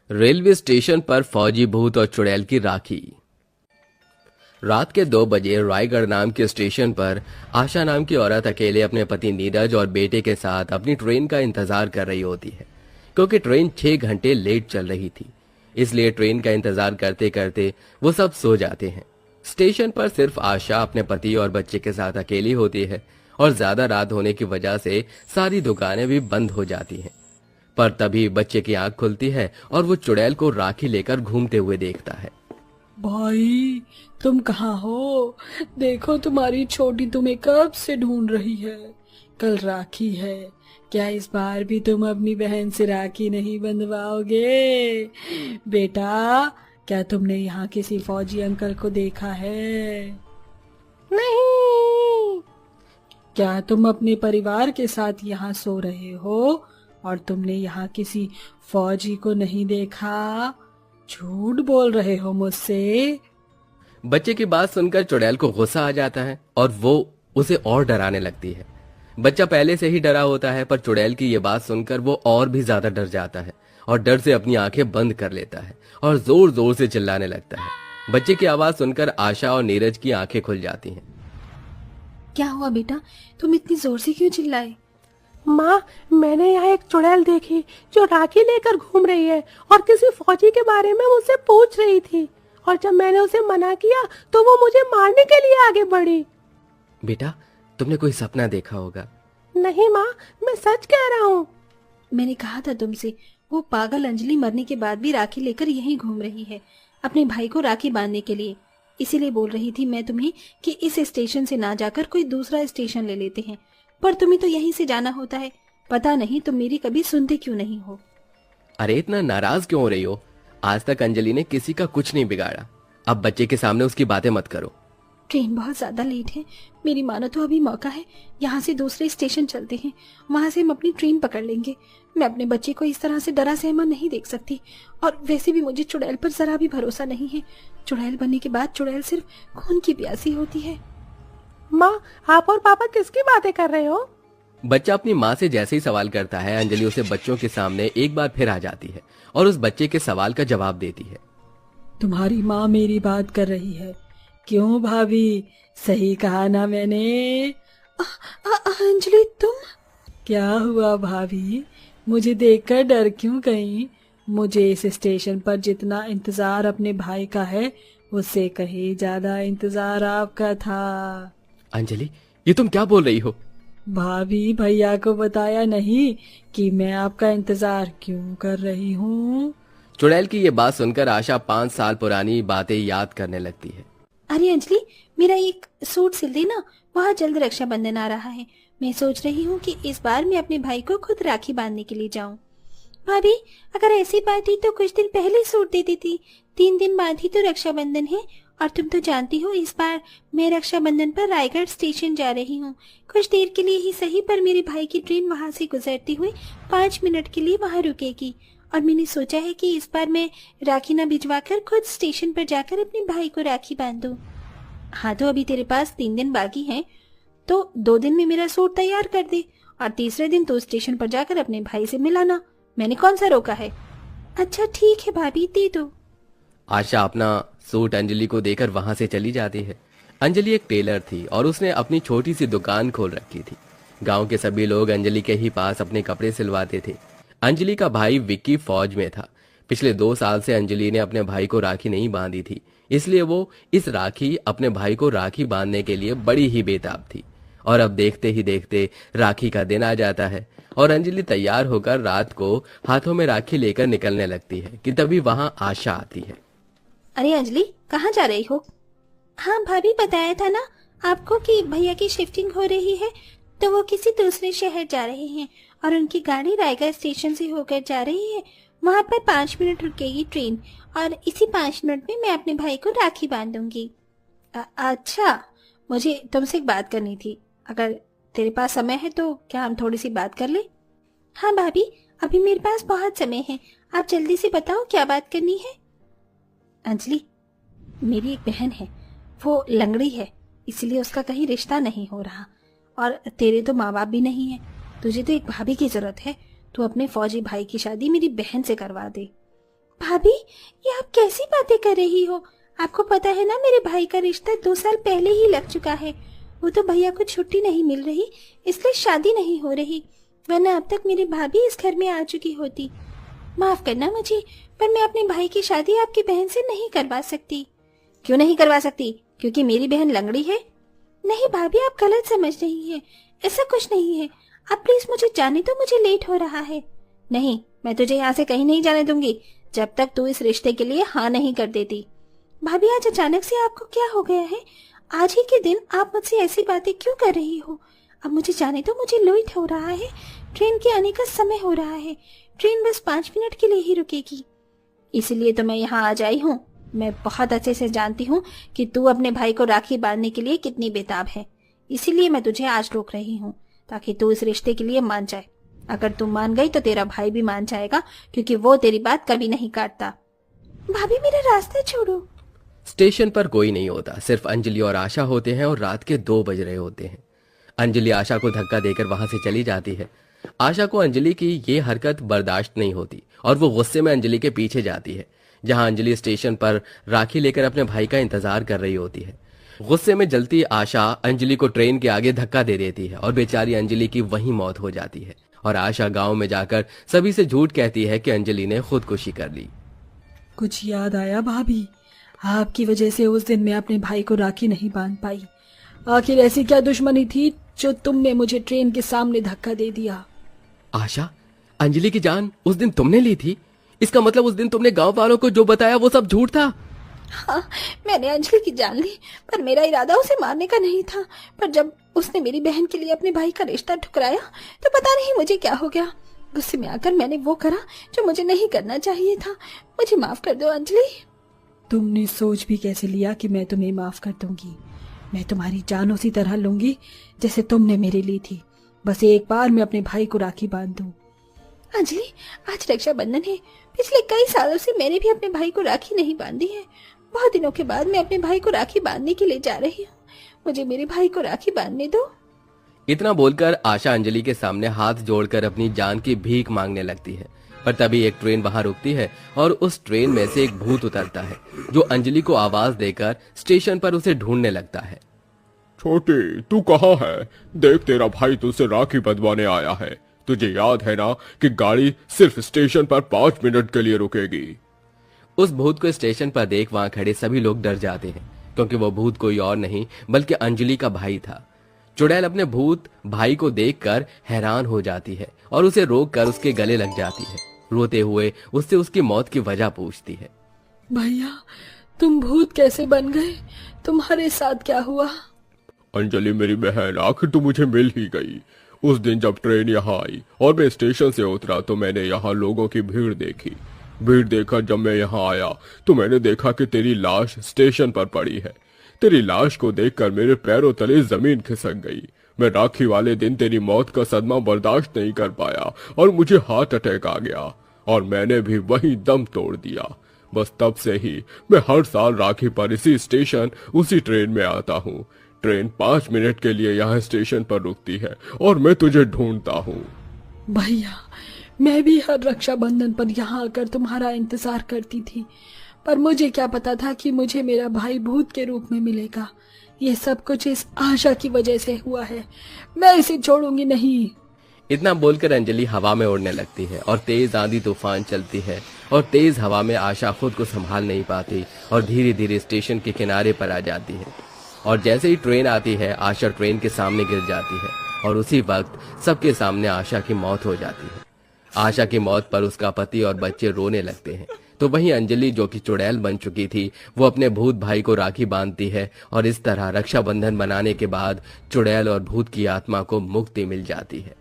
Railway station पर फौजी भूत और चुड़ैल की राखी। रात के 2 बजे रायगढ़ नाम के स्टेशन पर आशा नाम की औरत अकेले अपने पति नीरज और बेटे के साथ अपनी ट्रेन का इंतजार कर रही होती है, क्योंकि ट्रेन 6 घंटे लेट चल रही थी। इसलिए ट्रेन का इंतजार करते करते वो सब सो जाते हैं। स्टेशन पर सिर्फ आशा अपने पति और बच्चे के साथ अकेली होती है और ज्यादा रात होने की वजह से सारी दुकानें भी बंद हो जाती हैं। पर तभी बच्चे की आंख खुलती है और वो चुड़ैल को राखी लेकर घूमते हुए देखता है। भाई, तुम कहाँ हो? देखो, तुम्हारी छोटी तुम्हें कब से ढूंढ रही है। कल राखी है, क्या इस बार भी तुम अपनी बहन से राखी नहीं बंधवाओगे? बेटा, क्या तुमने यहाँ किसी फौजी अंकल को देखा है? नहीं। क्या तुम अपने परिवार के साथ यहाँ सो रहे हो और तुमने यहाँ किसी फौजी को नहीं देखा? झूठ बोल रहे हो मुझसे। बच्चे की बात सुनकर चुड़ैल को गुस्सा आ जाता है और वो उसे और डराने लगती है। बच्चा पहले से ही डरा होता है, पर चुड़ैल की ये बात सुनकर वो और भी ज्यादा डर जाता है और डर से अपनी आंखें बंद कर लेता है और जोर जोर से चिल्लाने लगता है। बच्चे की आवाज सुनकर आशा और नीरज की आंखें खुल जाती हैं। क्या हुआ बेटा, तुम इतनी जोर से क्यों चिल्लाए? माँ, मैंने यहाँ एक चुड़ैल देखी जो राखी लेकर घूम रही है और किसी फौजी के बारे में मुझसे पूछ रही थी, और जब मैंने उसे मना किया तो वो मुझे मारने के लिए आगे बढ़ी। बेटा, तुमने कोई सपना देखा होगा। नहीं माँ, मैं सच कह रहा हूँ। मैंने कहा था तुमसे, वो पागल अंजलि मरने के बाद भी राखी लेकर यहीं घूम रही है, अपने भाई को राखी बांधने के लिए। इसीलिए बोल रही थी मैं तुम्हें कि इस स्टेशन से ना जाकर कोई दूसरा स्टेशन ले लेते हैं, पर तुम्हें तो यहीं से जाना होता है। पता नहीं तुम मेरी कभी सुनते क्यों नहीं हो। अरे इतना नाराज क्यों हो रही हो? आज तक अंजलि ने किसी का कुछ नहीं बिगाड़ा। अब बच्चे के सामने उसकी बातें मत करो। ट्रेन बहुत ज्यादा लेट है, मेरी मानो तो अभी मौका है। यहाँ से दूसरे स्टेशन चलते हैं, वहां से हम अपनी ट्रेन पकड़ लेंगे। मैं अपने बच्चे को इस तरह से डरा सहमा नहीं देख सकती, और वैसे भी मुझे चुड़ैल पर जरा भी भरोसा नहीं है। चुड़ैल बनने के बाद चुड़ैल सिर्फ खून की प्यासी होती है। माँ, आप और पापा किसकी बातें कर रहे हो? बच्चा अपनी माँ से जैसे ही सवाल करता है, अंजलि उसे बच्चों के सामने एक बार फिर आ जाती है और उस बच्चे के सवाल का जवाब देती है। तुम्हारी माँ मेरी बात कर रही है। क्यों भाभी, सही कहा ना मैंने? अंजलि, तुम? क्या हुआ भाभी, मुझे देखकर डर क्यों गई? मुझे इस स्टेशन पर जितना इंतजार अपने भाई का है, उससे कहीं ज्यादा इंतजार आपका था। अंजलि, ये तुम क्या बोल रही हो? भाभी, भैया को बताया नहीं कि मैं आपका इंतजार क्यों कर रही हूँ? चुड़ैल की ये बात सुनकर आशा 5 साल पुरानी बातें याद करने लगती है। अरे अंजलि, मेरा एक सूट सिल देना, वहाँ जल्द रक्षाबंधन आ रहा है। मैं सोच रही हूँ कि इस बार मैं अपने भाई को खुद राखी बांधने के लिए जाऊँ। भाभी, अगर ऐसी बात थी तो कुछ दिन पहले सूट दे देती। 3 दिन बाद ही तो रक्षाबंधन है, और तुम तो जानती हो इस बार मैं रक्षाबंधन पर रायगढ़ स्टेशन जा रही हूँ। कुछ देर के लिए ही सही, पर मेरे भाई की ट्रेन वहाँ से गुजरती हुई 5 मिनट के लिए वहाँ रुकेगी, और मैंने सोचा है कि इस बार मैं राखी न भिजवाकर खुद स्टेशन पर जाकर अपने भाई को राखी बांधूं। हाँ, तो अभी तेरे पास 3 दिन बाकी हैं, तो 2 दिन में मेरा सूट तैयार कर दे, और तीसरे दिन तो स्टेशन पर जाकर अपने भाई से मिलाना। मैंने कौन सा रोका है? अच्छा ठीक है भाभी, दे दो। आशा अपना सूट अंजलि को देकर वहां से चली जाती है। अंजलि एक टेलर थी और उसने अपनी छोटी सी दुकान खोल रखी थी। गांव के सभी लोग अंजलि के ही पास अपने कपड़े सिलवाते थे। अंजलि का भाई विक्की फौज में था। पिछले 2 साल से अंजलि ने अपने भाई को राखी नहीं बांधी थी, इसलिए वो इस राखी अपने भाई को राखी बांधने के लिए बड़ी ही बेताब थी। और अब देखते ही देखते राखी का दिन आ जाता है और अंजलि तैयार होकर रात को हाथों में राखी लेकर निकलने लगती है कि तभी वहां आशा आती है। अरे अंजलि, कहाँ जा रही हो? हाँ भाभी, बताया था ना आपको कि भैया की शिफ्टिंग हो रही है, तो वो किसी दूसरे शहर जा रहे हैं और उनकी गाड़ी रायगढ़ स्टेशन से होकर जा रही है। वहाँ पर 5 मिनट रुकेगी ट्रेन, और इसी 5 मिनट में मैं अपने भाई को राखी बांधूंगी। अच्छा, मुझे तुमसे एक बात करनी थी। अगर तेरे पास समय है तो क्या हम थोड़ी सी बात कर ले? हाँ भाभी, अभी मेरे पास बहुत समय है, आप जल्दी से बताओ क्या बात करनी है। अंजलि, मेरी एक बहन है, वो लंगड़ी है, इसलिए उसका कहीं रिश्ता नहीं हो रहा, और तेरे तो माँ बाप भी नहीं है। तुझे तो एक भाभी की जरूरत है। तू अपने फौजी भाई की शादी मेरी बहन से करवा दे। भाभी, ये आप कैसी बातें कर रही हो? आपको पता है ना, मेरे भाई का रिश्ता 2 साल पहले ही लग चुका है। वो तो भैया को छुट्टी नहीं मिल रही, इसलिए शादी नहीं हो रही, वरना अब तक मेरी भाभी इस घर में आ चुकी होती। माफ करना मुझे, पर मैं अपने भाई की शादी आपकी बहन से नहीं करवा सकती। क्यों नहीं करवा सकती? क्योंकि मेरी बहन लंगड़ी है? नहीं भाभी, आप गलत समझ रही हैं। ऐसा कुछ नहीं है। आप प्लीज मुझे जाने दो, मुझे लेट हो रहा है। नहीं, मैं तुझे यहाँ से कहीं नहीं जाने दूंगी जब तक तू इस रिश्ते के लिए हाँ नहीं कर देती। भाभी, आज अचानक से आपको क्या हो गया है? आज ही के दिन आप मुझसे ऐसी बातें क्यों कर रही हो? अब मुझे जाने दो, मुझे लेट हो रहा है। ट्रेन के आने का समय हो रहा है। ट्रेन बस 5 मिनट के लिए ही रुकेगी, इसीलिए तो मैं यहाँ आज आई हूँ। मैं बहुत अच्छे से जानती हूँ कि तू अपने भाई को राखी बांधने के लिए कितनी बेताब है, इसीलिए मैं तुझे आज रोक रही हूँ, ताकि तू इस रिश्ते के लिए मान जाए। अगर तू मान गई तो तेरा भाई भी मान जाएगा, क्योंकि वो तेरी बात कभी नहीं काटता। भाभी, मेरा रास्ता छोड़ो। स्टेशन पर कोई नहीं होता, सिर्फ अंजलि और आशा होते हैं और रात के 2 बज रहे होते हैं। अंजलि आशा को धक्का देकर वहां से चली जाती है। आशा को अंजलि की ये हरकत बर्दाश्त नहीं होती और वो गुस्से में अंजलि के पीछे जाती है, जहां अंजलि स्टेशन पर राखी लेकर अपने भाई का इंतजार कर रही होती है। गुस्से में जलती आशा अंजलि को ट्रेन के आगे धक्का दे देती है और बेचारी अंजलि की वहीं मौत हो जाती है। और आशा गांव में जाकर सभी से झूठ कहती है कि अंजलि ने खुदकुशी कर ली। कुछ याद आया भाभी? आपकी वजह से उस दिन मैं अपने भाई को राखी नहीं बांध पाई। आखिर ऐसी क्या दुश्मनी थी जो तुमने मुझे ट्रेन के सामने धक्का दे दिया? आशा, अंजलि की जान उस दिन तुमने ली थी? इसका मतलब उस दिन तुमने गांव वालों को जो बताया वो सब झूठ था? हाँ, मैंने अंजलि की जान ली, पर मेरा इरादा उसे मारने का नहीं था। पर जब उसने मेरी बहन के लिए अपने भाई का रिश्ता ठुकराया तो पता नहीं मुझे क्या हो गया। गुस्से में आकर मैंने वो करा जो मुझे नहीं करना चाहिए था। मुझे माफ कर दो अंजलि। तुमने सोच भी कैसे लिया कि मैं तुम्हें माफ कर दूंगी? मैं तुम्हारी जान उसी तरह लूंगी जैसे तुमने मेरे ली थी। बस एक बार मैं अपने भाई को राखी बांध दूं। अंजलि, आज रक्षाबंधन है। पिछले कई सालों से मैंने भी अपने भाई को राखी नहीं बांधी है। बहुत दिनों के बाद मैं अपने भाई को राखी बांधने के लिए जा रही हूँ। मुझे मेरे भाई को राखी बांधने दो। इतना बोलकर आशा अंजलि के सामने हाथ जोड़कर अपनी जान की भीख मांगने लगती है। पर तभी एक ट्रेन वहां रुकती है और उस ट्रेन में से एक भूत उतरता है, जो अंजलि को आवाज देकर स्टेशन पर उसे ढूंढने लगता है। छोटी, तू कहाँ है? देख, तेरा भाई तुझसे राखी बंधवाने आया है। तुझे याद है ना कि गाड़ी सिर्फ स्टेशन पर 5 मिनट के लिए रुकेगी। उस भूत को स्टेशन पर देख वहां खड़े सभी लोग डर जाते हैं, क्योंकि वो भूत कोई और नहीं बल्कि अंजलि का भाई था। चुड़ैल अपने भूत भाई को देखकर हैरान हो जाती है और उसे रोककर उसके गले लग जाती है। रोते हुए उससे उसकी मौत की वजह पूछती है। भैया, तुम भूत कैसे बन गए? तुम्हारे साथ क्या हुआ? अंजलि मेरी बहन, आखिर तो मुझे मिल ही गई। उस दिन जब ट्रेन यहाँ आई और मैं स्टेशन से उतरा तो मैंने यहाँ लोगों की भीड़ देखी। भीड़ देखकर जब मैं यहाँ आया तो मैंने देखा कि तेरी लाश स्टेशन पर पड़ी है। तेरी लाश को देखकर मेरे पैरों तले जमीन खिसक गई। मैं राखी वाले दिन तेरी मौत का सदमा बर्दाश्त नहीं कर पाया और मुझे हार्ट अटैक आ गया और मैंने भी वहीं दम तोड़ दिया। बस तब से ही मैं हर साल राखी पर इसी स्टेशन उसी ट्रेन में आता हूँ। ट्रेन 5 मिनट के लिए यहाँ स्टेशन पर रुकती है और मैं तुझे ढूंढता हूँ। भैया, मैं भी हर रक्षाबंधन पर यहाँ आकर तुम्हारा इंतजार करती थी, पर मुझे क्या पता था कि मुझे मेरा भाई भूत के रूप में मिलेगा। ये सब कुछ इस आशा की वजह से हुआ है। मैं इसे छोड़ूंगी नहीं। इतना बोलकर अंजलि हवा में उड़ने लगती है और तेज आंधी तूफान चलती है और तेज हवा में आशा खुद को संभाल नहीं पाती और धीरे धीरे स्टेशन के किनारे पर आ जाती है। और जैसे ही ट्रेन आती है आशा ट्रेन के सामने गिर जाती है और उसी वक्त सबके सामने आशा की मौत हो जाती है। आशा की मौत पर उसका पति और बच्चे रोने लगते हैं, तो वहीं अंजलि जो कि चुड़ैल बन चुकी थी वो अपने भूत भाई को राखी बांधती है और इस तरह रक्षाबंधन मनाने के बाद चुड़ैल और भूत की आत्मा को मुक्ति मिल जाती है।